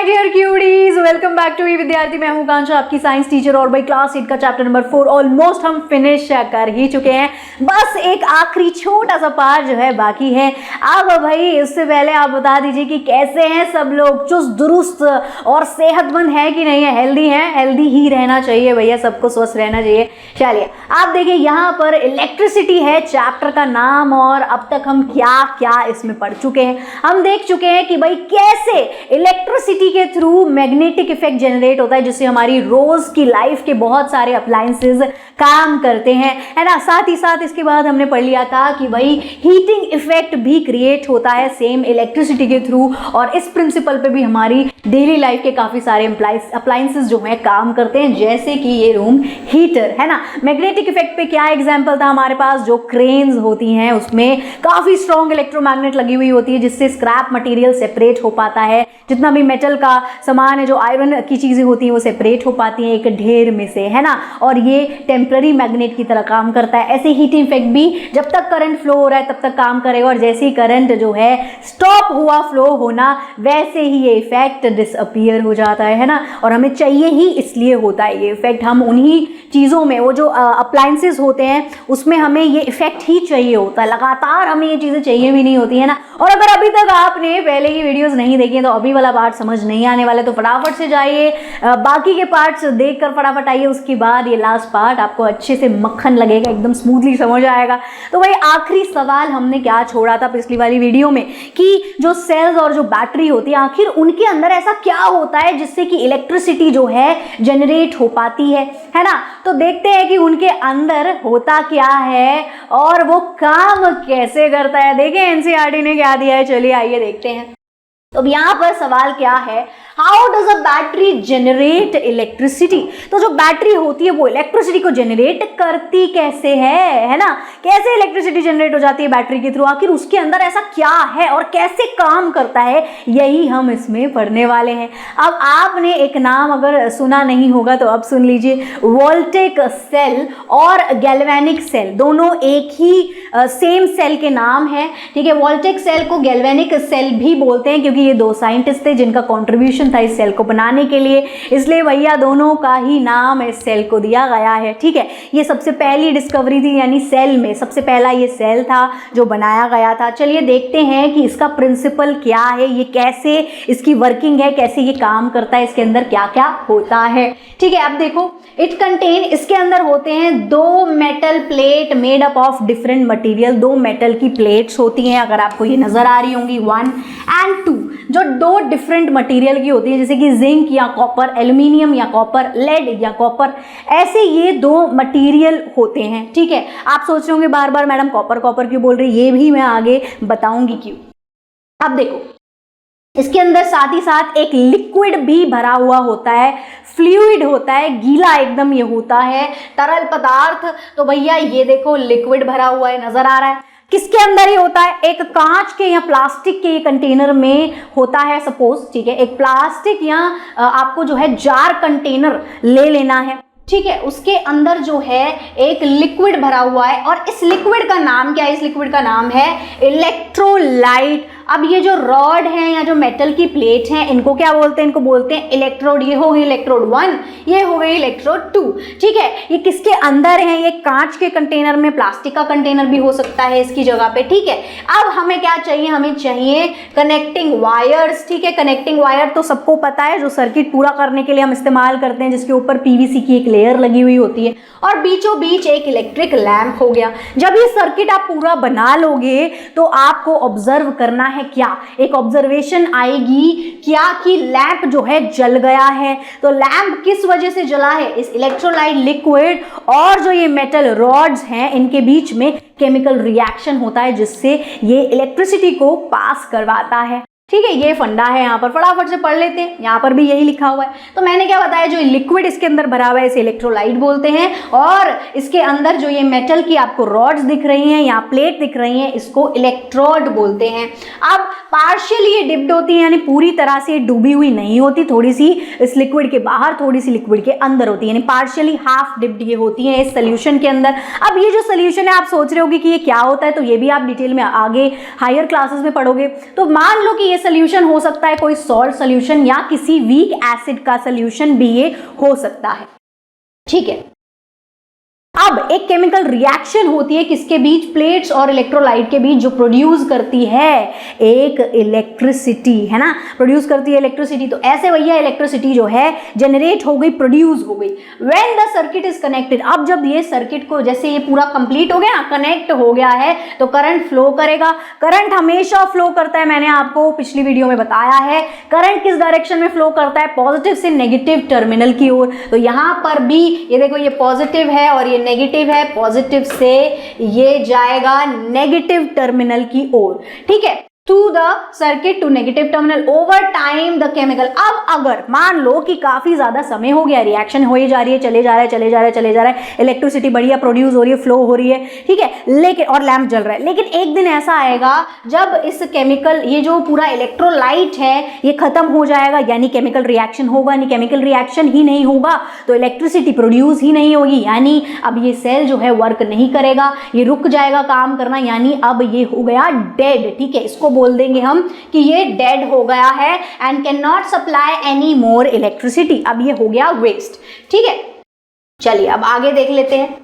My dear cuties, welcome back to Vidyarthi. मैं हूं कांक्षा, आपकी साइंस टीचर, और भाई क्लास 8 का चैप्टर नंबर 4 ऑलमोस्ट हम फिनिश कर ही चुके हैं। बस एक आखिरी छोटा सा पार्ट जो है बाकी है। अब भाई उससे पहले आप बता दीजिए कि कैसे हैं सब लोग, चुस्त दुरुस्त और सेहतमंद है कि नहीं है? हेल्दी है? हेल्दी ही रहना चाहिए भैया, सबको स्वस्थ रहना चाहिए। चलिए आप देखिए, यहाँ पर इलेक्ट्रिसिटी है चैप्टर का नाम, और अब तक हम क्या क्या इसमें पढ़ चुके हैं। हम देख चुके हैं कि भाई कैसे इलेक्ट्रिसिटी के थ्रू मैग्नेटिक इफेक्ट जनरेट होता है, जिससे हमारी रोज की लाइफ के बहुत सारे अप्लायंसेस काम करते हैं, है ना। साथ ही साथ इसके बाद हमने पढ़ लिया था कि भाई हीटिंग इफेक्ट भी क्रिएट होता है सेम इलेक्ट्रिसिटी के थ्रू, और इस प्रिंसिपल पे भी हमारी डेली लाइफ के काफी सारे अप्लायंसेस जो है काम करते हैं, जैसे कि ये रूम हीटर, है ना। मैग्नेटिक इफेक्ट पे क्या एग्जाम्पल था हमारे पास? जो क्रेन्स होती हैं उसमें काफी स्ट्रॉन्ग इलेक्ट्रोमैग्नेट लगी हुई होती है, जिससे स्क्रैप मटेरियल सेपरेट हो पाता है। जितना भी मेटल का सामान है, जो आयरन की चीजें होती हैं, वो सेपरेट हो पाती हैं एक ढेर में से, है ना। और ये टेम्पररी मैग्नेट की तरह काम करता है। ऐसे हीटिंग इफेक्ट भी जब तक करंट फ्लो हो रहा है तब तक काम करेगा, और जैसे ही करंट जो है स्टॉप हुआ फ्लो होना, वैसे ही ये इफेक्ट डिसअपीयर हो जाता है ना। और हमें चाहिए ही इसलिए होता है ये इफेक्ट। हम उन्हीं चीज़ों में, वो जो अप्लायंसेस होते हैं उसमें हमें ये इफेक्ट ही चाहिए होता है, लगातार हमें ये चीज़ें चाहिए भी नहीं होती है ना। और अगर अभी तक आपने पहले की वीडियोस नहीं देखी तो अभी वाला पार्ट समझ नहीं आने वाले, तो फटाफट से जाइए, बाकी के पार्ट्स देखकर फटाफट आइए। उसके बाद ये लास्ट पार्ट आपको अच्छे से मक्खन लगेगा, एकदम स्मूथली समझ आएगा। तो भाई आखिरी सवाल हमने क्या छोड़ा था पिछली वाली वीडियो में, कि जो सेल्स और जो बैटरी होती है, आखिर उनके अंदर ऐसा क्या होता है जिससे कि इलेक्ट्रिसिटी जो है जनरेट हो पाती है ना। तो देखते हैं कि उनके अंदर होता क्या है और वो काम कैसे करता है। देखें एनसीईआरटी ने क्या दिया है, चलिए आइए देखते हैं। तो अब यहाँ पर सवाल क्या है, how does a battery generate electricity. तो जो बैटरी होती है वो इलेक्ट्रिसिटी को जनरेट करती कैसे है ना। कैसे इलेक्ट्रिसिटी जनरेट हो जाती है बैटरी के थ्रू, आखिर उसके अंदर ऐसा क्या है और कैसे काम करता है, यही हम इसमें पढ़ने वाले हैं। अब आपने एक नाम अगर सुना नहीं होगा तो अब सुन लीजिए, वोल्टेक सेल और गैल्वेनिक सेल, दोनों एक ही सेम सेल के नाम है, ठीक है। वोल्टेक सेल को गैल्वेनिक सेल भी बोलते हैं, क्योंकि ये दो साइंटिस्ट थे जिनका कंट्रीब्यूशन था इस सेल को बनाने के लिए, इसलिए भैया दोनों का ही नाम इस सेल को दिया गया है, ठीक है। ये सबसे पहली डिस्कवरी थी, यानी सेल में सबसे पहला ये सेल था जो बनाया गया था। चलिए देखते हैं कि इसका प्रिंसिपल क्या है, ये कैसे इसकी वर्किंग है, कैसे ये काम करता है, इसके अंदर क्या क्या होता है, ठीक है। अब देखो, इट कंटेन, इसके अंदर होते हैं दो metal plate made up of different material. दो मेटल की प्लेट्स होती हैं, अगर आपको ये नजर आ रही होंगी, 1 and 2, जो दो डिफरेंट मटेरियल की होती है, जैसे कि जिंक या कॉपर, एल्यूमिनियम या कॉपर, लेड या कॉपर, ऐसे ये दो मटेरियल होते हैं, ठीक है। आप सोच रहे होंगे बार बार मैडम कॉपर कॉपर क्यों बोल रही है, ये भी मैं आगे बताऊंगी क्यों। अब देखो, इसके अंदर साथ ही साथ एक लिक्विड भी भरा हुआ होता है, फ्लूइड होता है, गीला एकदम ये होता है, तरल पदार्थ। तो भैया ये देखो लिक्विड भरा हुआ है, नजर आ रहा है। किसके अंदर ही होता है? एक कांच के या प्लास्टिक के कंटेनर में होता है सपोज, ठीक है। एक प्लास्टिक या आपको जो है जार कंटेनर ले लेना है, ठीक है। उसके अंदर जो है एक लिक्विड भरा हुआ है, और इस लिक्विड का नाम क्या है? इस लिक्विड का नाम है इलेक्ट्रोलाइट। अब ये जो रॉड है या जो मेटल की प्लेट है, इनको क्या बोलते हैं? इनको बोलते हैं इलेक्ट्रोड। ये हो गई इलेक्ट्रोड 1, ये हो गई इलेक्ट्रोड 2, ठीक है। ये किसके अंदर है? ये कांच के कंटेनर में, प्लास्टिक का कंटेनर भी हो सकता है इसकी जगह पे, ठीक है। अब हमें क्या चाहिए? हमें चाहिए कनेक्टिंग वायर्स, ठीक है। कनेक्टिंग वायर तो सबको पता है, जो सर्किट पूरा करने के लिए हम इस्तेमाल करते हैं, जिसके ऊपर पीवीसी की एक लेयर लगी हुई होती है, और बीचों बीच एक इलेक्ट्रिक लैंप हो गया। जब ये सर्किट आप पूरा बना लोगे तो आपको ऑब्जर्व करना है क्या? एक ऑब्जर्वेशन आएगी क्या कि लैंप जो है जल गया है। तो लैंप किस वजह से जला है? इस इलेक्ट्रोलाइट लिक्विड और जो ये मेटल रॉड्स हैं, इनके बीच में केमिकल रिएक्शन होता है, जिससे ये इलेक्ट्रिसिटी को पास करवाता है, ठीक है। ये फंडा है, यहाँ पर फटाफट से पढ़ लेते हैं। यहाँ पर भी यही लिखा हुआ है। तो मैंने क्या बताया, जो लिक्विड इसके अंदर भरा हुआ है इसे इलेक्ट्रोलाइट बोलते हैं, और इसके अंदर जो ये मेटल की आपको रॉड्स दिख रही हैं, यहाँ प्लेट दिख रही हैं, इसको इलेक्ट्रोड बोलते हैं। अब पार्शियली ये डिप्ड होती है, यानी पूरी तरह से डूबी हुई नहीं होती, थोड़ी सी इस लिक्विड के बाहर, थोड़ी सी लिक्विड के अंदर होती है, यानी पार्शियली हाफ डिप्ड ये होती है इस सोल्यूशन के अंदर। अब ये जो सोल्यूशन है, आप सोच रहे होगे कि ये क्या होता है, तो ये भी आप डिटेल में आगे हायर क्लासेस में पढ़ोगे। तो मान लो कि ये सोल्यूशन हो सकता है कोई सॉल्ट सोल्यूशन या किसी वीक एसिड का सोल्यूशन भी ये हो सकता है। ठीक है, अब एक केमिकल रिएक्शन होती है किसके बीच, प्लेट्स और इलेक्ट्रोलाइट के बीच, जो प्रोड्यूस करती है एक इलेक्ट्रिसिटी, है ना, प्रोड्यूस करती है इलेक्ट्रिसिटी। तो ऐसे भैया इलेक्ट्रिसिटी जो है जनरेट हो गई, प्रोड्यूस हो गई। When the circuit is connected, अब जब ये सर्किट को जैसे ये पूरा कंप्लीट हो गया, कनेक्ट हो गया है, तो करंट फ्लो करेगा। करंट हमेशा फ्लो करता है, मैंने आपको पिछली वीडियो में बताया है। करंट किस डायरेक्शन में फ्लो करता है, पॉजिटिव से नेगेटिव टर्मिनल की ओर। तो यहां पर भी ये देखो, ये पॉजिटिव है और ये नेगेटिव है, पॉजिटिव से ये जाएगा नेगेटिव टर्मिनल की ओर। ठीक है, to the circuit to negative terminal. Over time the chemical, अब अगर मान लो कि काफी ज्यादा समय हो गया, रिएक्शन हो ही जा रही है, चले जा रहा है, इलेक्ट्रिसिटी बढ़िया प्रोड्यूस हो रही है, फ्लो हो रही है, ठीक है, लेकिन और लैंप जल रहा है, लेकिन एक दिन ऐसा आएगा जब इस केमिकल, ये जो पूरा इलेक्ट्रोलाइट है ये खत्म हो जाएगा, यानी केमिकल रिएक्शन होगा नहीं, केमिकल रिएक्शन ही नहीं होगा तो इलेक्ट्रिसिटी प्रोड्यूस ही नहीं होगी, यानी अब ये सेल जो है वर्क नहीं करेगा, ये रुक जाएगा काम करना, यानी अब ये हो गया डेड। ठीक है, इसको बोल देंगे हम कि ये डेड हो गया है and can not supply any more electricity, अब ये हो गया वेस्ट। ठीक है, चलिए अब आगे देख लेते हैं।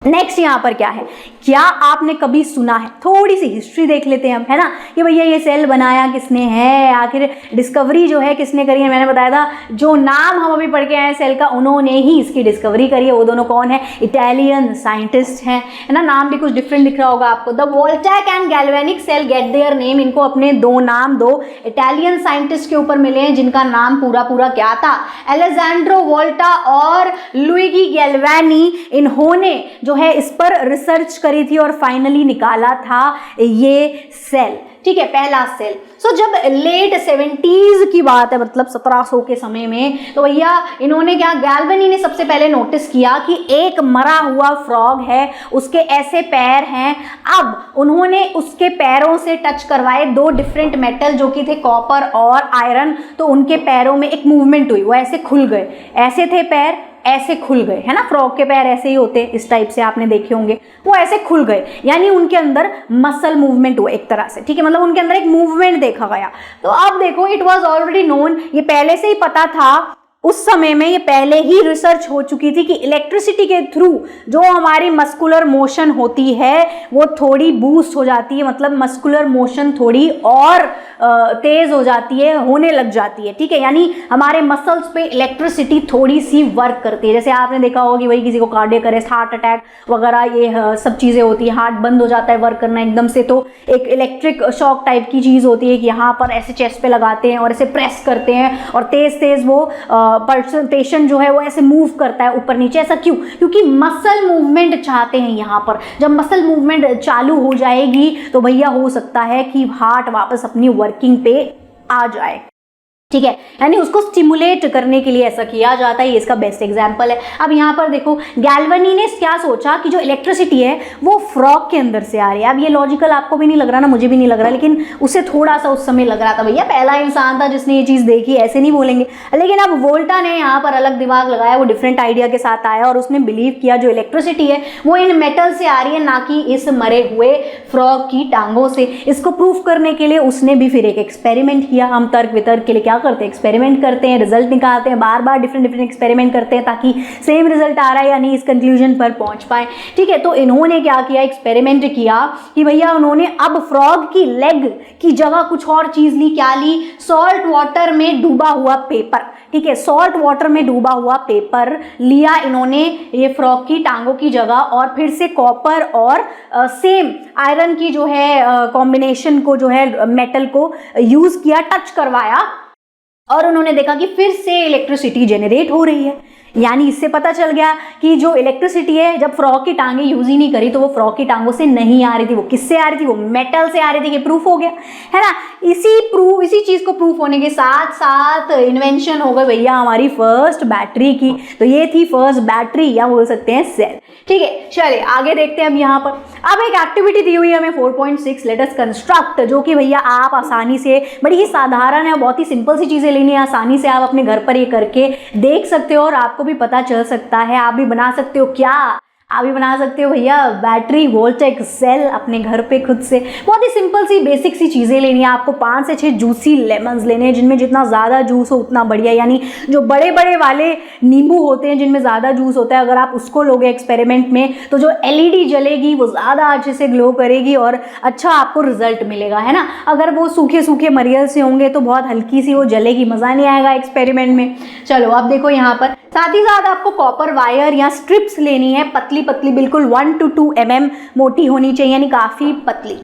नेक्स्ट यहां पर क्या है, क्या आपने कभी सुना है, थोड़ी सी हिस्ट्री देख लेते हैं हम, है ना, कि भैया ये सेल बनाया किसने है, आखिर डिस्कवरी जो है किसने करी है। मैंने बताया था जो नाम हम अभी पढ़ के आए सेल का, उन्होंने ही इसकी डिस्कवरी करी है। वो दोनों कौन है, इटालियन साइंटिस्ट हैं, है ना, नाम भी कुछ डिफरेंट दिख रहा होगा आपको। The voltaic and galvanic cell get their name, इनको अपने दो नाम, दो इटालियन साइंटिस्ट के ऊपर मिले हैं जिनका नाम पूरा क्या था, एलेजेंड्रो वोल्टा और लुइगी गैल्वेनी। इन्होंने जो है इस पर रिसर्च करी थी और फाइनली निकाला था ये सेल। ठीक है, पहला सेल। जब लेट 70s की बात है, मतलब 1700 के समय में, तो भैया इन्होंने क्या, गैल्वेनी ने सबसे पहले नोटिस किया कि एक मरा हुआ फ्रॉग है, उसके ऐसे पैर हैं। अब उन्होंने उसके पैरों से टच करवाए दो डिफरेंट मेटल जो कि थे कॉपर और आयरन, तो उनके पैरों में एक मूवमेंट हुई, वो ऐसे खुल गए, ऐसे थे पैर, ऐसे खुल गए, है ना, फ्रॉग के पैर ऐसे ही होते हैं, इस टाइप से आपने देखे होंगे, वो ऐसे खुल गए, यानी उनके अंदर मसल मूवमेंट हुआ एक तरह से। ठीक है, मतलब उनके अंदर एक मूवमेंट देखा गया। तो अब देखो, इट वाज ऑलरेडी नोन, ये पहले से ही पता था, उस समय में ये पहले ही रिसर्च हो चुकी थी कि इलेक्ट्रिसिटी के थ्रू जो हमारी मस्कुलर मोशन होती है वो थोड़ी बूस्ट हो जाती है, मतलब मस्कुलर मोशन थोड़ी और तेज हो जाती है, होने लग जाती है। ठीक है, यानी हमारे मसल्स पे इलेक्ट्रिसिटी थोड़ी सी वर्क करती है। जैसे आपने देखा होगा कि भाई किसी को कार्डियक अरेस्ट, हार्ट अटैक वगैरह, ये सब चीज़ें होती है, हार्ट बंद हो जाता है वर्क करना एकदम से, तो एक इलेक्ट्रिक शॉक टाइप की चीज़ होती है कि यहाँ पर ऐसे चेस्ट पे लगाते हैं और ऐसे प्रेस करते हैं और तेज तेज वो पेशेंट जो है वो ऐसे मूव करता है ऊपर नीचे। ऐसा क्यों? क्योंकि मसल मूवमेंट चाहते हैं यहाँ पर। जब मसल मूवमेंट चालू हो जाएगी तो भैया हो सकता है कि हार्ट वापस अपनी वर्किंग पे आ जाए। ठीक है, यानी उसको स्टिमुलेट करने के लिए ऐसा किया जाता है। ये इसका बेस्ट एग्जांपल है। अब यहाँ पर देखो, गैल्वेनी ने क्या सोचा कि जो इलेक्ट्रिसिटी है वो फ्रॉग के अंदर से आ रही है। अब ये लॉजिकल आपको भी नहीं लग रहा ना, मुझे भी नहीं लग रहा, लेकिन उसे थोड़ा सा उस समय लग रहा था। भैया पहला इंसान था जिसने ये चीज़ देखी, ऐसे नहीं बोलेंगे। लेकिन अब वोल्टा ने यहाँ पर अलग दिमाग लगाया, वो डिफरेंट आइडिया के साथ आया और उसने बिलीव किया जो इलेक्ट्रिसिटी है वो इन मेटल से आ रही है, ना कि इस मरे हुए फ्रॉग की टांगों से। इसको प्रूफ करने के लिए उसने भी फिर एक एक्सपेरिमेंट किया। हम तर्क वितर्क के लिए क्या करते हैं, एक्सपेरिमेंट करते हैं, रिजल्ट निकालते हैं, बार बार डिफरेंट एक्सपेरिमेंट करते हैं ताकि सेम रिजल्ट आ रहा है यानी इस कंक्लूजन पर पहुंच पाए। ठीक है, तो इन्होंने क्या किया, एक्सपेरिमेंट किया कि भैया उन्होंने अब फ्रॉग की लेग की जगह कुछ और चीज ली। क्या ली? सॉल्ट वाटर में डूबा हुआ पेपर। ठीक है, सॉल्ट वाटर में डूबा हुआ पेपर लिया इन्होंने ये फ्रॉग की टांगों की जगह, और फिर से कॉपर और सेम आयरन की जो है कॉम्बिनेशन को, जो है मेटल को यूज किया, टच करवाया, और उन्होंने देखा कि फिर से इलेक्ट्रिसिटी जनरेट हो रही है। यानी इससे पता चल गया कि जो इलेक्ट्रिसिटी है, जब फ्रॉग की टांगे यूज ही नहीं करी तो वो फ्रॉग की टांगों से नहीं आ रही थी, वो किससे आ रही थी, वो मेटल से आ रही थी। ये प्रूफ हो गया, है ना। इसी चीज को प्रूफ होने के साथ साथ इन्वेंशन हो गई भैया हमारी फर्स्ट बैटरी की। तो ये थी फर्स्ट बैटरी, या बोल सकते हैं सेल। ठीक है, चलिए आगे देखते हैं। अब यहाँ पर अब एक एक्टिविटी दी हुई है हमें 4.6, लेट अस कंस्ट्रक्ट, जो कि भैया आप आसानी से, बड़ी ही साधारण है, बहुत ही सिंपल सी चीजें लेनी है, आसानी से आप अपने घर पर ये करके देख सकते हो और आपको भी पता चल सकता है, आप भी बना सकते हो। क्या आप भी बना सकते हो भैया बैटरी वोल्टेक सेल अपने घर पे खुद से। बहुत ही सिंपल सी बेसिक सी चीज़ें लेनी है आपको। 5 से 6 जूसी लेमन्स लेने हैं, जिनमें जितना ज़्यादा जूस हो उतना बढ़िया, यानी जो बड़े बड़े वाले नींबू होते हैं जिनमें ज़्यादा जूस होता है, अगर आप उसको लोगे एक्सपेरिमेंट में तो जो एलईडी जलेगी वो ज़्यादा अच्छे से ग्लो करेगी और अच्छा आपको रिजल्ट मिलेगा, है ना। अगर वो सूखे सूखे मरियल से होंगे तो बहुत हल्की सी वो जलेगी, मज़ा नहीं आएगा एक्सपेरिमेंट में। चलो अब देखो यहाँ पर साथ ही साथ आपको कॉपर वायर या स्ट्रिप्स लेनी है, पतली पतली बिल्कुल 1 to 2 mm मोटी होनी चाहिए, यानी काफ़ी पतली।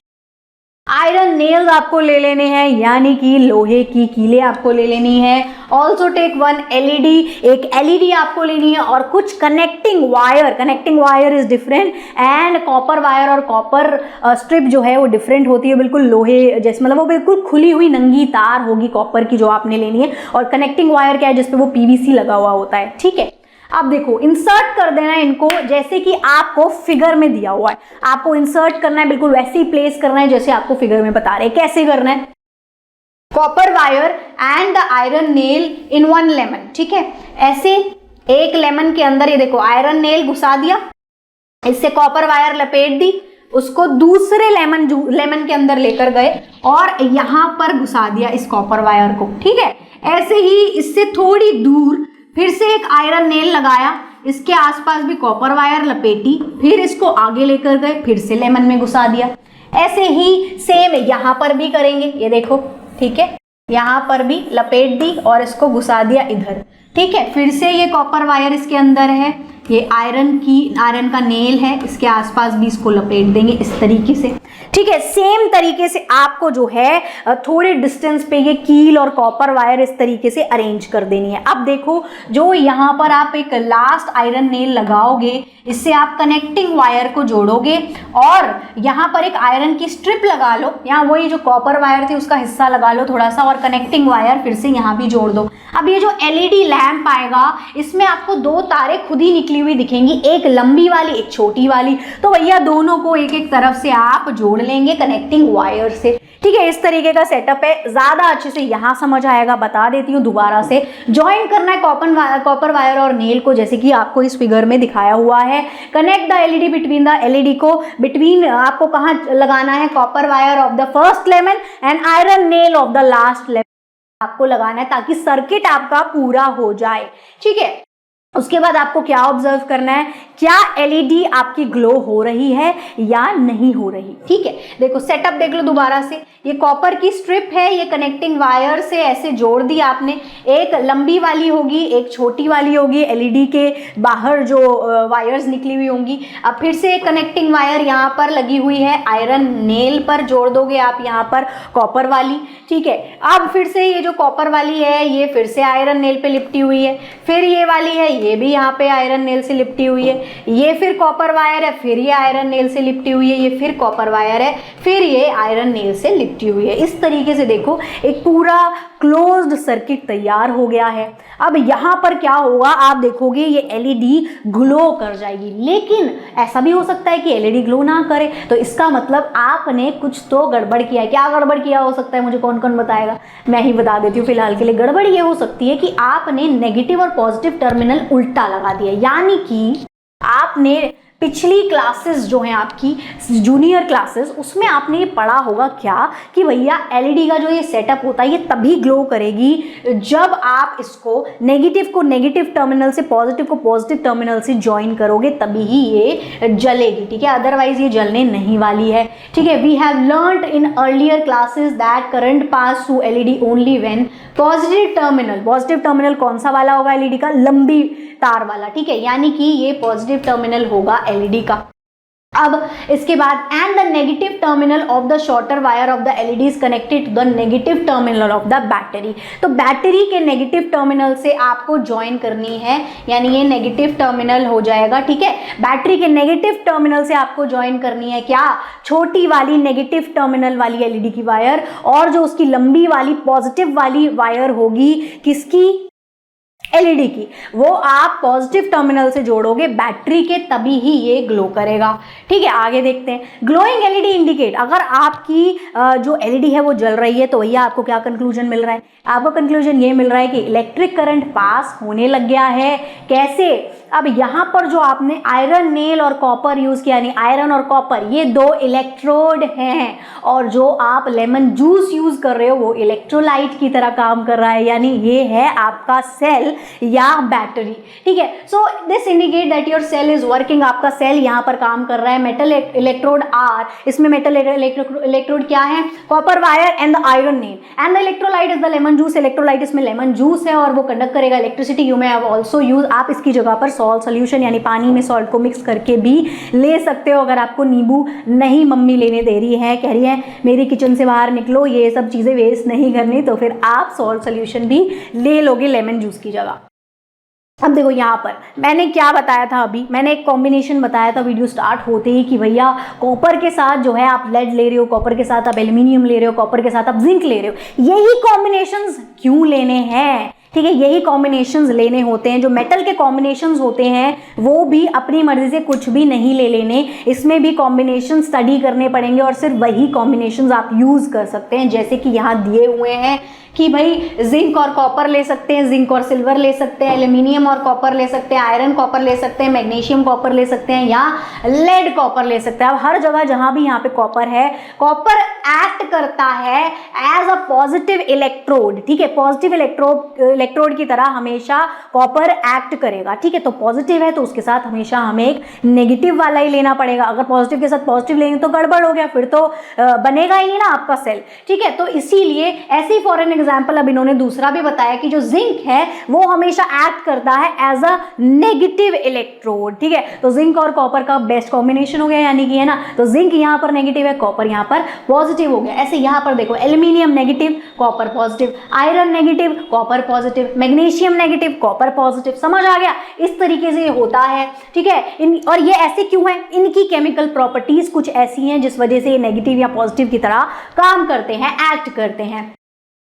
आयरन नेल्स आपको ले लेने हैं, यानी कि लोहे की कीलें आपको ले लेनी है। ऑल्सो टेक 1 एलईडी, एक एलईडी आपको लेनी है और कुछ connecting wire is different and copper wire और कॉपर स्ट्रिप जो है वो डिफरेंट होती है, बिल्कुल लोहे जैसे, मतलब वो बिल्कुल खुली हुई नंगी तार होगी कॉपर की जो आपने लेनी है, और कनेक्टिंग वायर क्या है जिसपे वो पीवीसी लगा हुआ होता है, ठीक है। अब देखो इंसर्ट कर देना है इनको जैसे कि आपको फिगर में दिया हुआ है, आपको इंसर्ट करना है बिल्कुल वैसे ही प्लेस करना है जैसे आपको फिगर में बता रहे हैं। कैसे करना है? Copper wire and the iron nail in 1 lemon, ठीक है। ऐसे एक लेमन के अंदर ये देखो आयरन नेल घुसा दिया, इससे कॉपर वायर लपेट दी, उसको दूसरे लेमन के अंदर लेकर गए और यहाँ पर घुसा दिया इस कॉपर वायर को, ठीक है। ऐसे ही इससे थोड़ी दूर फिर से एक आयरन नेल लगाया, इसके आसपास भी कॉपर वायर लपेटी, फिर इसको आगे लेकर गए, फिर से लेमन में घुसा दिया। ऐसे ही सेम यहाँ पर भी करेंगे, ये देखो, ठीक है। यहाँ पर भी लपेट दी और इसको घुसा दिया इधर, ठीक है। फिर से ये कॉपर वायर इसके अंदर है, ये आयरन का नेल है, इसके आसपास भी इसको लपेट देंगे इस तरीके से, ठीक है। सेम तरीके से आपको जो है थोड़े डिस्टेंस पे ये कील और कॉपर वायर इस तरीके से अरेंज कर देनी है। अब देखो जो यहाँ पर आप एक लास्ट आयरन नेल लगाओगे, इससे आप कनेक्टिंग वायर को जोड़ोगे और यहाँ पर एक आयरन की स्ट्रिप लगा लो, यहाँ वही जो कॉपर वायर थी उसका हिस्सा लगा लो थोड़ा सा, और कनेक्टिंग वायर फिर से यहाँ भी जोड़ दो। अब ये जो एलईडी लैंप आएगा इसमें आपको 2 तारें खुद ही निकली हुई दिखेंगी, एक लंबी वाली एक छोटी वाली, तो भैया दोनों को एक एक तरफ से आप जोड़ लेंगे कनेक्टिंग वायर से, ठीक है। इस तरीके का सेटअप है, ज्यादा अच्छे से यहाँ समझ आएगा, बता देती हूँ दोबारा से। ज्वाइन करना है कॉपर वायर और नेल को जैसे कि आपको इस फिगर में दिखाया हुआ है। Connect the LED between the LED को बिटवीन आपको कहाँ लगाना है, copper wire of the first lemon and iron nail of the last lemon आपको लगाना है ताकि सर्किट आपका पूरा हो जाए, ठीक है। उसके बाद आपको क्या ऑब्जर्व करना है, क्या एलईडी आपकी ग्लो हो रही है या नहीं हो रही, ठीक है। देखो सेटअप देख लो दोबारा से, ये कॉपर की स्ट्रिप है, ये कनेक्टिंग वायर से ऐसे जोड़ दी आपने, एक लंबी वाली होगी एक छोटी वाली होगी, एलईडी के बाहर जो वायर्स निकली हुई होंगी। अब फिर से एक कनेक्टिंग वायर यहाँ पर लगी हुई है, आयरन नेल पर जोड़ दोगे आप यहाँ पर कॉपर वाली, ठीक है। अब फिर से ये जो कॉपर वाली है ये फिर से आयरन नेल पे लिपटी हुई है, फिर ये वाली है ये भी यहाँ पे आयरन नेल से लिपटी हुई है, ये फिर कॉपर वायर है, फिर ये आयरन नेल से लिपटी हुई है, ये फिर कॉपर वायर है, फिर ये आयरन नेल से लिपटी हुई है। इस तरीके से देखो एक पूरा क्लोज्ड सर्किट तैयार हो गया है। अब यहाँ पर क्या होगा आप देखोगे ये एलईडी ग्लो कर जाएगी, लेकिन ऐसा भी हो सकता है कि एलईडी ग्लो ना करे, तो इसका मतलब आपने कुछ तो गड़बड़ किया है। क्या गड़बड़ किया हो सकता है, मुझे कौन कौन बताएगा, मैं ही बता देती हूँ फिलहाल के लिए। गड़बड़ ये हो सकती है कि आपने नेगेटिव और पॉजिटिव टर्मिनल उल्टा लगा दिया, यानी कि आपने पिछली क्लासेस जो हैं आपकी जूनियर क्लासेस उसमें आपने ये पढ़ा होगा क्या कि भैया एलईडी का जो ये सेटअप होता है ये तभी ग्लो करेगी जब आप इसको नेगेटिव को नेगेटिव टर्मिनल से पॉजिटिव को पॉजिटिव टर्मिनल से ज्वाइन करोगे, तभी ही ये जलेगी, ठीक है। अदरवाइज ये जलने नहीं वाली है, ठीक है। We have learned in earlier classes that current pass through LED only when positive terminal कौन सा वाला होगा एलईडी का, लंबी तार वाला, ठीक है। यानी कि ये पॉजिटिव टर्मिनल होगा एलईडी का। अब इसके बाद and the negative terminal of the shorter wire of the LED is connected to the negative terminal of the battery. तो बैटरी के नेगेटिव टर्मिनल से आपको ज्वाइन करनी है, यानी ये नेगेटिव टर्मिनल हो जाएगा, ठीक है। बैटरी के नेगेटिव टर्मिनल से आपको ज्वाइन करनी है क्या, छोटी वाली नेगेटिव टर्मिनल वाली एलईडी की वायर, और जो उसकी लंबी वाली पॉजिटिव वाली वायर होगी किसकी, एलईडी की, वो आप पॉजिटिव टर्मिनल से जोड़ोगे बैटरी के, तभी ही ये ग्लो करेगा, ठीक है। आगे देखते हैं। ग्लोइंग एलईडी इंडिकेट, अगर आपकी जो एलईडी है वो जल रही है तो भैया आपको क्या कंक्लूजन मिल रहा है, आपको कंक्लूजन ये मिल रहा है कि इलेक्ट्रिक करंट पास होने लग गया है। कैसे, अब यहाँ पर जो आपने आयरन नेल और कॉपर यूज किया, यानी आयरन और कॉपर ये दो इलेक्ट्रोड हैं, और जो आप लेमन जूस यूज कर रहे हो वो इलेक्ट्रोलाइट की तरह काम कर रहा है, यानी ये है आपका सेल या बैटरी। ठीक है, so this indicate that your cell is working, आपका सेल यहाँ पर काम कर रहा है। मेटल इलेक्ट्रोड आर, इसमें मेटल इलेक्ट्रोड क्या है, copper wire and the iron nail, and the electrolyte is the lemon juice, electrolyte इसमें लेमन जूस है और वो कंडक्ट करेगा electricity. You may have also use, आप इसकी जगह पर सॉल्ट सोल्यूशन यानी पानी में सॉल्ट को मिक्स करके भी ले सकते हो। अगर आपको नींबू नहीं मम्मी लेने दे रही है, कह रही है मेरी किचन से बाहर निकलो, ये सब चीजें वेस्ट नहीं करनी, तो फिर आप सॉल्ट सोल्यूशन भी ले लोगे लेमन जूस की जगह। अब देखो यहाँ पर मैंने क्या बताया था, अभी मैंने एक कॉम्बिनेशन बताया था वीडियो स्टार्ट होते ही कि भैया कॉपर के साथ जो है आप लेड ले रहे हो, कॉपर के साथ आप एल्यूमिनियम ले रहे हो, कॉपर के साथ आप जिंक ले रहे हो। यही कॉम्बिनेशंस क्यों लेने हैं, ठीक है, यही कॉम्बिनेशंस लेने होते हैं। जो मेटल के कॉम्बिनेशंस होते हैं वो भी अपनी मर्जी से कुछ भी नहीं ले लेने, इसमें भी कॉम्बिनेशन स्टडी करने पड़ेंगे और सिर्फ वही कॉम्बिनेशंस आप यूज कर सकते हैं। जैसे कि यहाँ दिए हुए हैं कि भाई जिंक और कॉपर ले सकते हैं, जिंक और सिल्वर ले सकते हैं, एल्यूमिनियम और कॉपर ले सकते हैं, आयरन कॉपर ले सकते हैं, मैग्नीशियम कॉपर ले सकते हैं, या लेड कॉपर ले सकते हैं। अब हर जगह जहां भी यहाँ पे कॉपर है, कॉपर एक्ट करता है एज अ पॉजिटिव इलेक्ट्रोड। ठीक है, पॉजिटिव इलेक्ट्रोड की तरह हमेशा कॉपर एक्ट करेगा। ठीक है, तो पॉजिटिव है तो उसके साथ हमेशा हमें एक नेगेटिव वाला ही लेना पड़ेगा। अगर पॉजिटिव के साथ पॉजिटिव लेंगे तो गड़बड़ हो गया, फिर तो बनेगा ही नहीं ना आपका सेल। ठीक है, तो इसीलिए ऐसे ही फॉर एन एग्जाम्पल अब इन्होंने दूसरा भी बताया कि जो जिंक है वो हमेशा एक्ट करता है एज अ नेगेटिव इलेक्ट्रोड। ठीक है, तो जिंक और कॉपर का बेस्ट कॉम्बिनेशन हो गया, यानी कि है ना, तो जिंक यहाँ पर नेगेटिव है, कॉपर यहाँ पर पॉजिटिव हो गया। ऐसे यहाँ पर देखो aluminium negative, copper positive, iron negative, copper positive, magnesium negative, copper positive. समझ आ गया, इस तरीके से होता है। ठीक है, और ये ऐसे क्यों है, इनकी केमिकल प्रॉपर्टीज कुछ ऐसी हैं जिस वजह से ये नेगेटिव या पॉजिटिव की तरह काम करते हैं, एक्ट करते हैं।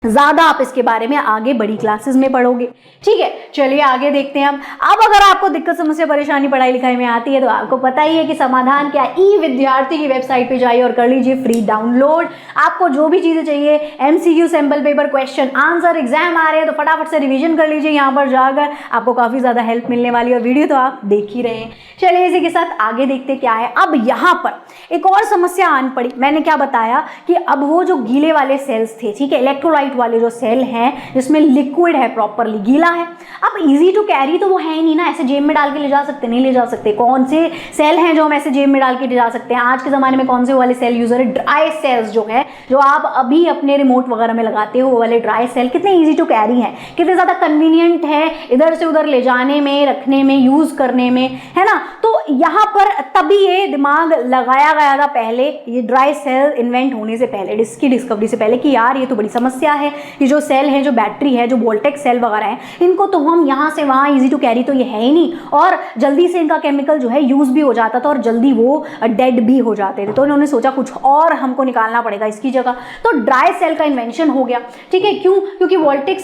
ज्यादा आप इसके बारे में आगे बड़ी क्लासेस में पढ़ोगे। ठीक है, चलिए आगे देखते हैं। अब अगर आपको दिक्कत समस्या परेशानी पढ़ाई लिखाई में आती है तो आपको पता ही है कि समाधान क्या, ई विद्यार्थी की वेबसाइट पे जाइए और कर लीजिए फ्री डाउनलोड। आपको जो भी चीजें चाहिए, MCQ, sample paper, question answer, exam आ रहे हैं तो फटाफट से रिविजन कर लीजिए। यहाँ पर जाकर आपको काफी ज्यादा हेल्प मिलने वाली है, और वीडियो तो आप देख ही रहे हैं। चलिए इसी के साथ आगे देखते क्या है। अब यहाँ पर एक और समस्या आन पड़ी। मैंने क्या बताया कि अब वो जो गीले वाले सेल्स थे, ठीक है, इलेक्ट्रोलाइट वाले जो सेल हैं जिसमें लिक्विड है, प्रॉपरली गीला है, अब इजी टू कैरी तो वो है ही नहीं ना, ऐसे जेब में डाल के ले जा सकते, नहीं ले जा सकते। कौन से सेल हैं जो हम ऐसे जेब में डाल के ले जा सकते हैं आज के जमाने में? कौन से वाले सेल यूजर है? ड्राई सेल्स जो है, जो आप अभी अपने रिमोट वगैरह में लगाते हो, वो वाले ड्राई सेल कितने इजी टू कैरी हैं, कितने ज्यादा कन्वीनियंट है इधर से उधर ले जाने में, रखने में, यूज करने में, है ना। तो यहाँ पर तभी ये दिमाग लगाया गया था पहले, ये ड्राई सेल इन्वेंट होने से पहले, इसकी डिस्कवरी से पहले, कि यार ये तो बड़ी समस्या है, ये जो सेल है, जो बैटरी है, जो वोल्टेक सेल वगैरह है, इनको तो हम यहाँ से वहाँ इजी टू कैरी तो ये है ही नहीं, और जल्दी से इनका केमिकल जो है यूज भी हो जाता था और जल्दी वो डेड भी हो जाते थे। तो इन्होंने सोचा कुछ और हमको निकालना पड़ेगा इसकी जगह, तो ड्राई सेल का इन्वेंशन हो गया। ठीक है, क्यों? क्योंकि वोल्टेक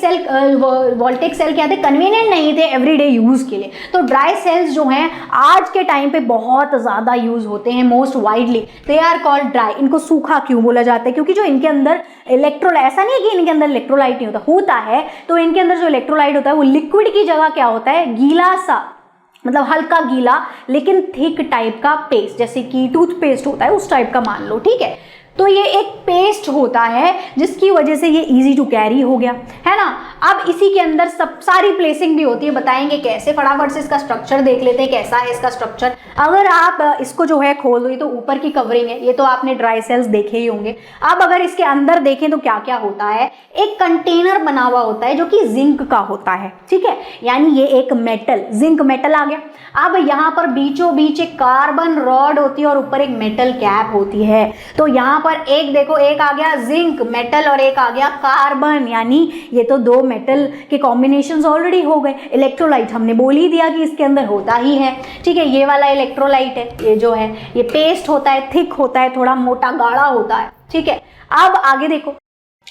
सेल क्या थे, कन्वीनियंट नहीं थे एवरीडे यूज के लिए। तो ड्राई सेल्स जो हैं आज के टाइम पे बहुत ज्यादा यूज होते हैं, most widely they are called dry. इनको सूखा क्यों बोला जाता है? क्योंकि जो इनके अंदर इलेक्ट्रोलाइट, ऐसा नहीं है कि इनके अंदर इलेक्ट्रोलाइट नहीं होता है, तो इनके अंदर जो इलेक्ट्रोलाइट होता है वो लिक्विड की जगह क्या होता है, गीला सा, मतलब हल्का गीला लेकिन थिक टाइप का पेस्ट, जैसे कि टूथपेस्ट होता है उस टाइप का मान लो। ठीक है, तो ये एक पेस्ट होता है जिसकी वजह से ये इजी टू कैरी हो गया, है ना। अब इसी के अंदर सब सारी प्लेसिंग भी होती है, बताएंगे कैसे, फटाफट से इसका स्ट्रक्चर देख लेते हैं कैसा है इसका स्ट्रक्चर। अगर आप इसको जो है खोल दो, ये तो ऊपर की कवरिंग है, ये तो आपने ड्राई सेल्स देखे ही होंगे। अब अगर इसके अंदर देखें तो क्या क्या होता है, एक कंटेनर बना हुआ होता है जो कि जिंक का होता है। ठीक है, यानी ये एक मेटल, जिंक मेटल आ गया। अब यहाँ पर बीचों बीच एक कार्बन रॉड होती है और ऊपर एक मेटल कैप होती है। तो यहाँ पर एक देखो, एक आ गया जिंक मेटल और एक आ गया कार्बन, यानी ये तो दो मेटल के कॉम्बिनेशंस ऑलरेडी हो गए। इलेक्ट्रोलाइट हमने बोल ही दिया कि इसके अंदर होता ही है। ठीक है, ये वाला इलेक्ट्रोलाइट है, ये जो है ये पेस्ट होता है, थिक होता है, थोड़ा मोटा गाढ़ा होता है। ठीक है, अब आगे देखो,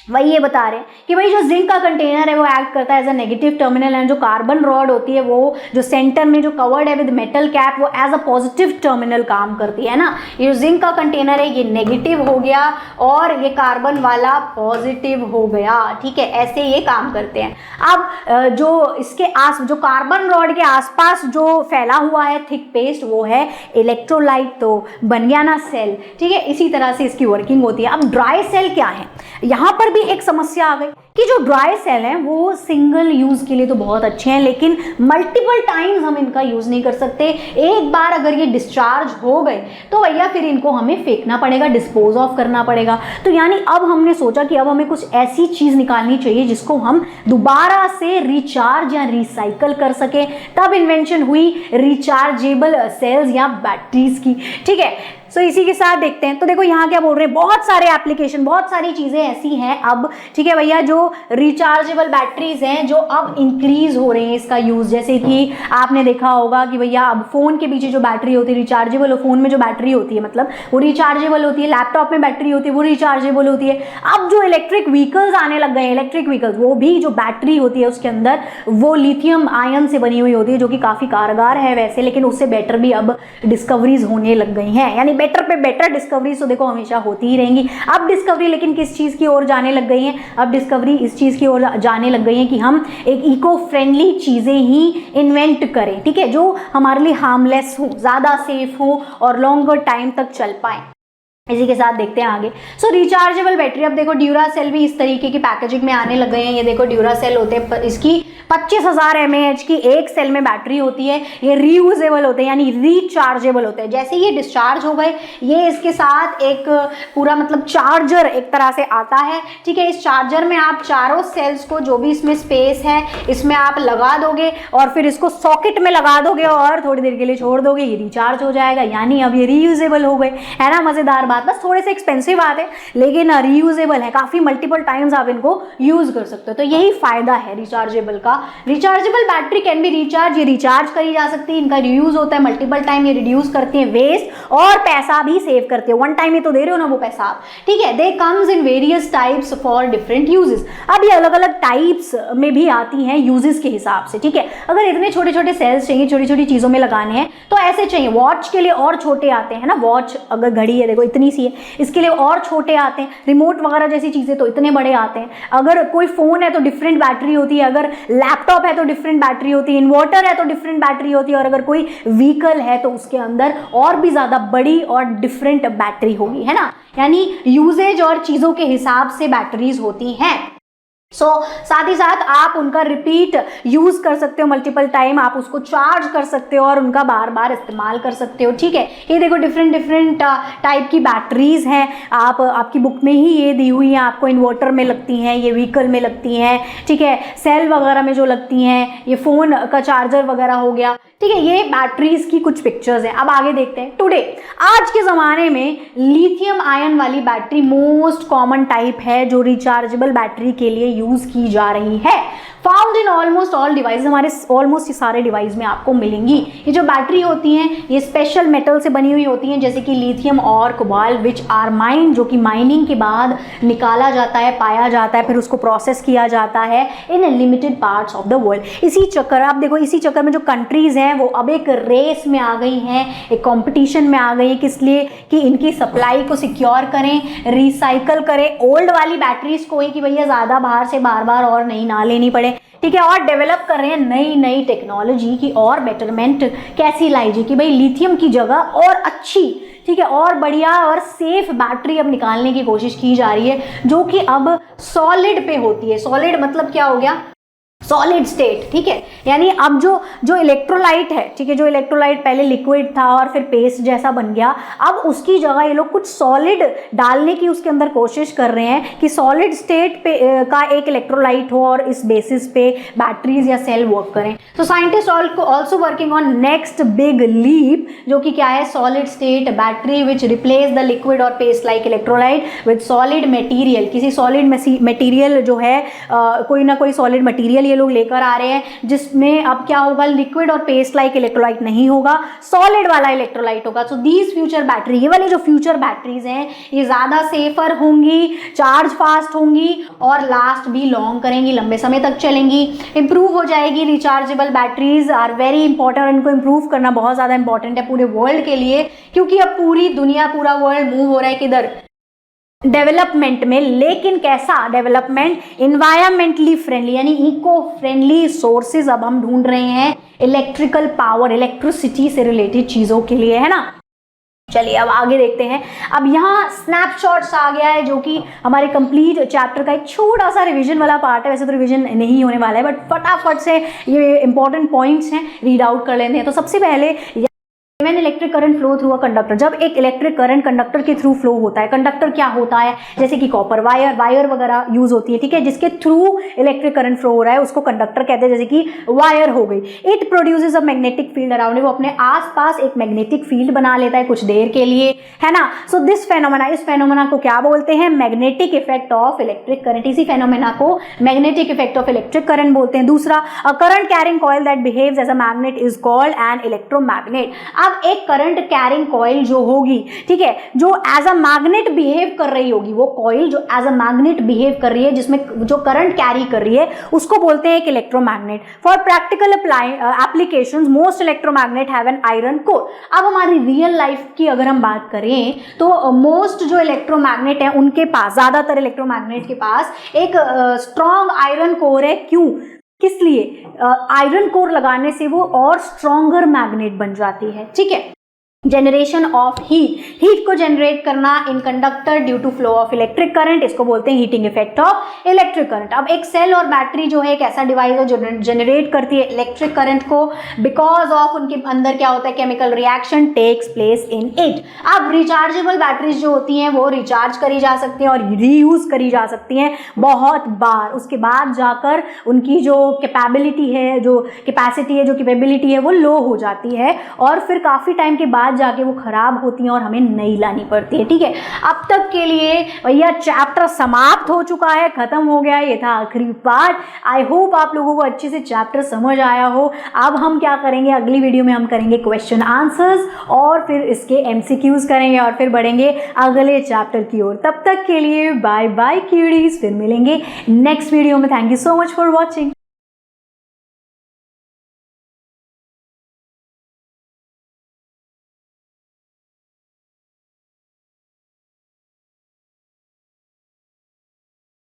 वही ये बता रहे हैं कि भाई जो जिंक का कंटेनर है वो एक्ट करता है as a negative terminal, and जो कार्बन रॉड होती है वो जो सेंटर में जो कवर्ड है विद मेटल कैप वो एज अ पॉजिटिव टर्मिनल काम करती है ना। ये जो जिंक का कंटेनर है ये नेगेटिव हो गया और ये कार्बन वाला पॉजिटिव हो गया, ठीक है, ऐसे ये काम करते हैं। अब जो इसके जो कार्बन रॉड के आसपास जो फैला हुआ है थिक पेस्ट वो है इलेक्ट्रोलाइट, तो बन गया ना सेल, ठीक है। इसी तरह से इसकी वर्किंग होती है। अब ड्राई सेल क्या है, यहाँ पर भी एक समस्या आ गई कि जो ड्राई सेल हैं वो सिंगल यूज के लिए तो बहुत अच्छे हैं, लेकिन मल्टीपल टाइम्स हम इनका यूज नहीं कर सकते। एक बार अगर ये डिस्चार्ज हो गए तो भैया फिर इनको हमें फेंकना पड़ेगा, डिस्पोज ऑफ करना पड़ेगा। तो यानी अब हमने सोचा कि अब हमें कुछ ऐसी चीज निकालनी चाहिए जिसको हम दोबारा से रिचार्ज या रिसाइकल कर सके। तब इन्वेंशन हुई रिचार्जेबल सेल्स या बैटरीज की, ठीक है। सो इसी के साथ देखते हैं, तो देखो यहाँ क्या बोल रहे हैं, बहुत सारे एप्लीकेशन, बहुत सारी चीजें ऐसी हैं अब, ठीक है भैया, जो रिचार्जेबल बैटरीज हैं जो अब इंक्रीज हो रहे हैं इसका यूज। जैसे कि आपने देखा होगा कि भैया अब फोन के पीछे जो बैटरी होती है रिचार्जेबल, हो फोन में जो बैटरी होती है मतलब वो रिचार्जेबल होती है, लैपटॉप में बैटरी होती है वो रिचार्जेबल होती है। अब जो इलेक्ट्रिक व्हीकल्स आने लग गए हैं, इलेक्ट्रिक व्हीकल्स, वो भी जो बैटरी होती है उसके अंदर वो लिथियम आयन से बनी हुई होती है, जो कि काफी कारगर है वैसे, लेकिन उससे बेटर भी अब डिस्कवरीज होने लग गई हैं। यानी बेटर पे बेटर डिस्कवरी तो देखो हमेशा होती ही रहेंगी। अब डिस्कवरी लेकिन किस चीज की ओर जाने लग गई है, अब डिस्कवरी इस चीज की ओर जाने लग गई है कि हम एक इको फ्रेंडली चीजें ही इन्वेंट करें, ठीक है, जो हमारे लिए हार्मलेस हो, ज्यादा सेफ हो और लॉन्गर टाइम तक चल पाए। इसी के साथ देखते हैं आगे। सो रिचार्जेबल बैटरी, अब देखो ड्यूरा सेल भी इस तरीके की पैकेजिंग में आने लग गए हैं। ये देखो ड्यूरा सेल होते हैं, इसकी 25,000 mAh की एक सेल में बैटरी होती है। ये रीयूजेबल होते हैं यानी रिचार्जेबल होते हैं। जैसे ये डिस्चार्ज हो गए ये इसके साथ एक पूरा मतलब चार्जर एक तरह से आता है, ठीक है। इस चार्जर में आप चारों सेल्स को जो भी इसमें स्पेस है इसमें आप लगा दोगे और फिर इसको सॉकेट में लगा दोगे और थोड़ी देर के लिए छोड़ दोगे, ये रिचार्ज हो जाएगा। यानी अब ये रीयूजेबल हो गए, है ना, मजेदार बात। बस थोड़े से एक्सपेंसिव आते हैं लेकिन रीयूजेबल है, काफी मल्टीपल टाइम्स आप इनको यूज कर सकते हो। तो यही फायदा है रिचार्जेबल का। Rechargeable battery can be recharge, ये रिचार्ज करी जा सकती है, इनका रियूज होता है मल्टीपल टाइम, ये रिड्यूस करती है वेस्ट और पैसा भी सेव करते हो। वन टाइम ही तो दे रहे हो ना वो पैसा आप, ठीक है। They comes in various types for different uses. अब ये अलग अलग टाइप्स में भी आती हैं यूजेस के हिसाब से, ठीक है। अगर इतने छोटे छोटे सेल्स चाहिए, छोटी छोटी चीजों में लगाने हैं तो ऐसे चाहिए। वॉच के लिए और छोटे आते हैं ना, वॉच अगर घड़ी है देखो इतनी सी है, इसके लिए और छोटे आते हैं। रिमोट वगैरह जैसी चीजें तो इतने बड़े आते हैं। अगर कोई फोन है तो डिफरेंट बैटरी होती है, अगर लैपटॉप है तो डिफरेंट बैटरी होती है, इन्वर्टर है तो डिफरेंट बैटरी होती है, और अगर कोई व्हीकल है तो उसके अंदर और भी ज्यादा बड़ी और डिफरेंट बैटरी होगी, है ना। यानी यूजेज और चीजों के हिसाब से बैटरीज होती हैं। साथ ही साथ आप उनका रिपीट यूज कर सकते हो मल्टीपल टाइम, आप उसको चार्ज कर सकते हो और उनका बार बार इस्तेमाल कर सकते हो, ठीक है। ये देखो डिफरेंट टाइप की बैटरीज हैं। आपकी बुक में ही ये दी हुई है, आपको इन्वर्टर में लगती हैं, ये व्हीकल में लगती हैं, ठीक है, सेल वगैरह में जो लगती हैं, ये फोन का चार्जर वगैरह हो गया, ठीक है। ये बैटरीज की कुछ पिक्चर्स हैं। अब आगे देखते हैं। टुडे आज के ज़माने में लिथियम आयन वाली बैटरी मोस्ट कॉमन टाइप है जो रिचार्जेबल बैटरी के लिए यूज की जा रही है। Found in almost all device, हमारे ऑलमोस्ट सारे डिवाइस में आपको मिलेंगी। ये जो बैटरी होती हैं ये स्पेशल मेटल से बनी हुई होती हैं, जैसे कि लिथियम और कोबाल्ट, विच आर माइंड, जो कि माइनिंग के बाद निकाला जाता है, पाया जाता है, फिर उसको प्रोसेस किया जाता है in limited parts of the world. इसी चक्कर, आप देखो इसी चक्कर में जो कंट्रीज हैं वो अब एक रेस में आ गई हैं, एक कॉम्पिटिशन में आ गई है, किस लिए कि इनकी सप्लाई को सिक्योर करें, रिसाइकल करें ओल्ड वाली बैटरीज को ही, कि भैया ज़्यादा बाहर से बार बार और नई ना लेनी पड़े, ठीक है। और डेवलप कर रहे हैं नई नई टेक्नोलॉजी की और बेटरमेंट कैसी लाई जी, कि भाई लिथियम की जगह और अच्छी, ठीक है, और बढ़िया और सेफ बैटरी अब निकालने की कोशिश की जा रही है, जो कि अब सॉलिड पे होती है। सॉलिड मतलब क्या हो गया, सॉलिड स्टेट, ठीक है। यानी अब जो इलेक्ट्रोलाइट है, ठीक है, जो इलेक्ट्रोलाइट पहले लिक्विड था और फिर पेस्ट जैसा बन गया, अब उसकी जगह ये लोग कुछ सॉलिड डालने की उसके अंदर कोशिश कर रहे हैं कि सॉलिड स्टेट पे का एक इलेक्ट्रोलाइट हो और इस बेसिस पे बैटरीज या सेल वर्क करें। तो scientist also working on next big leap, जो कि क्या है, solid state battery which replace the liquid और paste like electrolyte with solid material. किसी सॉलिड मटेरियल जो है कोई ना कोई सॉलिड मटेरियल ये लोग लेकर आ रहे हैं, जिसमें अब क्या होगा, लिक्विड और पेस्ट लाइक इलेक्ट्रोलाइट नहीं होगा, सॉलिड वाला इलेक्ट्रोलाइट होगा। सो दीज फ्यूचर बैटरी, ये वाली जो फ्यूचर बैटरीज हैं ये ज़्यादा सेफर होंगी, चार्ज फास्ट होंगी और लास्ट भी लॉन्ग करेंगी, लंबे समय तक चलेंगी, इंप्रूव हो जाएगी। Rechargeable batteries are very important, इनको इंप्रूव करना बहुत ज़्यादा इंपॉर्टेंट है पूरे वर्ल्ड के लिए, क्योंकि अब पूरी दुनिया, पूरा वर्ल्ड मूव हो रहा है किधर, डेवलपमेंट में। लेकिन कैसा डेवलपमेंट, इन्वायरमेंटली फ्रेंडली यानी इको फ्रेंडली सोर्सेज अब हम ढूंढ रहे हैं इलेक्ट्रिकल पावर, इलेक्ट्रिसिटी से रिलेटेड चीज़ों के लिए, है ना। चलिए अब आगे देखते हैं। अब यहाँ स्नैपशॉट्स आ गया है जो कि हमारे कंप्लीट चैप्टर का एक छोटा सा रिवीजन वाला पार्ट है। वैसे तो रिवीजन नहीं होने वाला है, बट फटाफट से ये इंपॉर्टेंट पॉइंट्स हैं, रीड आउट कर लेते हैं। तो सबसे पहले When electric current flow through a conductor, जब एक इलेक्ट्रिक करंट कंडक्टर के थ्रू फ्लो होता है, कंडक्टर क्या होता है, जैसे कि कॉपर वायर वगैरह यूज होती है, ठीक है, जिसके थ्रू इलेक्ट्रिक करंट फ्लो हो रहा है उसको कंडक्टर कहते हैं, जैसे कि वायर हो गई। It produces a magnetic field around, वो अपने आसपास एक मैग्नेटिक फील्ड बना लेता है कुछ देर के लिए, है ना। सो दिस फेनोमेना, इस फेनोमेना को क्या बोलते हैं, magnetic effect of electric current. इसी फेनोमेना को magnetic effect of electric current बोलते हैं। दूसरा, a current carrying coil that behaves as a magnet is called an electromagnet. अब एक करंट कैरिंग कॉइल जो होगी, ठीक है, जो एज अ मैग्नेट बिहेव कर रही होगी, वो कॉइल जो एज अ मैग्नेट बिहेव कर रही है, जिसमें जो करंट कैरी कर रही है, उसको बोलते हैं एक electromagnet. For practical applications most electromagnet have an iron core. अब हमारी रियल लाइफ की अगर हम बात करें तो मोस्ट जो इलेक्ट्रोमैग्नेट है उनके पास, ज्यादातर इलेक्ट्रोमैग्नेट के पास एक स्ट्रॉन्ग आयरन कोर है। क्यों, किस लिए, आयरन कोर लगाने से वो और स्ट्रॉन्गर मैग्नेट बन जाती है, ठीक है। जनरेशन ऑफ हीट को जनरेट करना in conductor due to flow of electric current, इसको बोलते हैं heating effect of electric current. अब एक सेल और बैटरी जो है एक ऐसा डिवाइस है जो जनरेट करती है इलेक्ट्रिक करंट को, बिकॉज ऑफ उनके अंदर क्या होता है, chemical reaction takes place in it. अब रिचार्जेबल बैटरीज जो होती हैं वो रिचार्ज करी जा सकती हैं और रीयूज करी जा सकती हैं बहुत बार, उसके बाद जाकर उनकी जो कैपेबिलिटी है, जो कैपेसिटी है, जो कैपेबिलिटी है वो लो हो जाती है और फिर काफ़ी टाइम के बाद जाके वो खराब होती हैं और हमें नई लानी पड़ती है, ठीक है। अब तक के लिए भैया चैप्टर समाप्त हो चुका है, खत्म हो गया, ये था आखिरी पार्ट। आई होप आप लोगों को अच्छे से चैप्टर समझ आया हो। अब हम क्या करेंगे, अगली वीडियो में हम करेंगे क्वेश्चन आंसर्स और फिर इसके एमसीक्यूज करेंगे और फिर बढ़ेंगे अगले चैप्टर की ओर। तब तक के लिए बाय बाय क्यूडीज, फिर मिलेंगे नेक्स्ट वीडियो में। Thank you so much for watching.